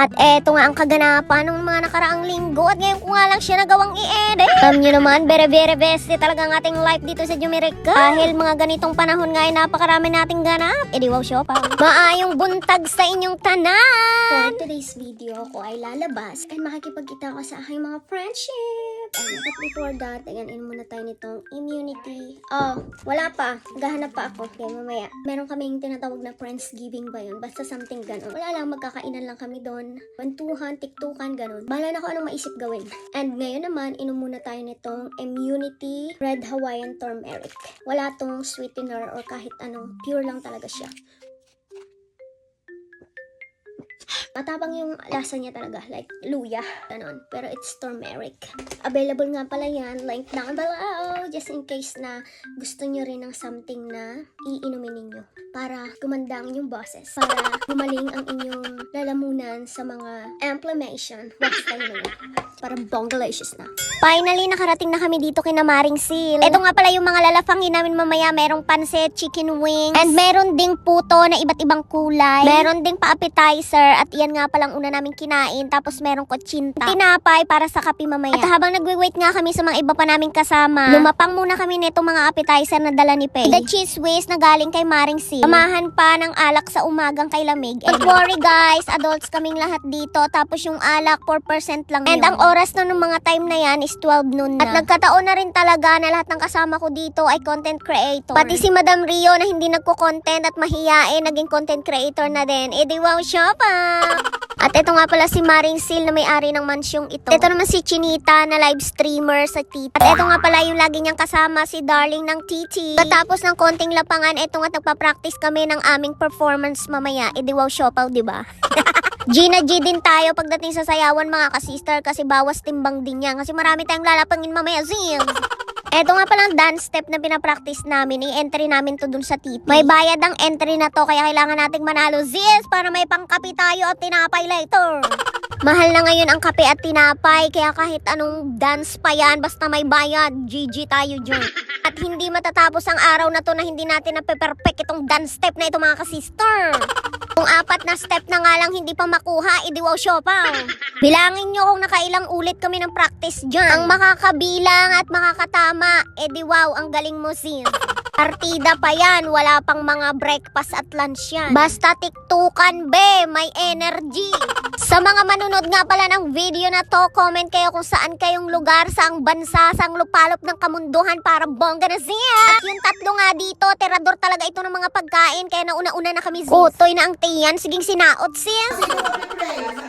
At eto nga ang kaganapan ng mga nakaraang linggo at ngayon ko nga lang siya nagawang i-edit. Alam nyo naman, very best talaga ang ating life dito sa Jumerica. Dahil mga ganitong panahon nga ay napakarami nating ganap. Wow, Shopa. Maayong buntag sa inyong tanan! For today's video ko ay lalabas and makikipagkita ko sa aking mga friendship. But before that, again, muna tayo nitong immunity. Wala pa. Gahanap pa ako. Okay, mamaya. Meron kaming tinatawag na Friendsgiving ba yun? Basta something ganun. Wala lang, magkakainan lang kami doon. Kwentuhan, tiktukan, ganun. Bahala na ko anong maisip gawin. And ngayon naman, inom muna tayo nitong immunity red Hawaiian turmeric. Wala tong sweetener or kahit anong. Pure lang talaga siya. Matapang yung lasa niya talaga, like luya, ganon. Pero it's turmeric. Available nga pala yan, link down below, just in case na gusto nyo rin ng something na iinumin ninyo para gumanda ang inyong boses, para gumaling ang inyong lalamunan sa mga inflammation. What's tayo na yun? Parang bongalicious na. Finally, nakarating na kami dito kina Maring Sil. Ito nga pala yung mga lalafangin namin mamaya. Merong pansit, chicken wings, and meron ding puto na iba't ibang kulay. Meron ding pa-appetizer at yan nga palang una namin kinain. Tapos merong kutsinta, tinapay para sa kape mamaya. At habang nagwe-wait nga kami sa mga iba pa naming kasama, lumapang muna kami nitong mga appetizer na dala ni Pei. The cheese whiz na galing kay Maring Sil. Samahan pa ng alak sa umagang kay Lamig. And don't worry guys, adults kaming lahat dito. Tapos yung alak 4% lang yun. And ang oras na ng mga time na yan is 12 noon na. At nagkataon na rin talaga na lahat ng kasama ko dito ay content creator. Pati si Madam Rio na hindi nagko-content at mahiyain, naging content creator na din. Wow, Shopa! At ito nga pala si Maring Sil na may-ari ng mansyong ito. Ito naman si Chinita na live streamer sa Titi. At ito nga pala yung lagi niyang kasama si Darling ng Titi. Tapos ng konting lapangan, ito nga nagpa-practice kami ng aming performance mamaya. Wow, Shopa, diba? Gina G din tayo pagdating sa sayawan mga kasister kasi bawas timbang din yan. Kasi marami tayong lalapangin mamaya. Zim! Eto nga palang dance step na pinapractice namin, i-entry namin to dun sa titi. May bayad ang entry na to kaya kailangan nating manalo zis para may pangkapi tayo at tinapay later. Mahal na ngayon ang kape at tinapay kaya kahit anong dance pa yan basta may bayad, GG tayo dyan. At hindi matatapos ang araw na to na hindi natin nape-perfect itong dance step na ito mga kasister. Kung 4 na step na nga lang hindi pa makuha, wow, Shopa. Bilangin nyo kung nakailang ulit kami ng practice dyan. Ang makakabilang at makakatama, wow, ang galing mo sis. Partida pa yan, wala pang mga breakfast at lunch yan. Basta tiktukan be, may energy. Sa mga manunod nga pala ng video na to, comment kayo kung saan kayong lugar, saang bansa, saang lupalop ng kamunduhan para bongga na siya. At yung tatlo nga dito, terador talaga ito ng mga pagkain, kaya nauna-una na kami sis. Utoy na ang tiyan, siging sinaot sis.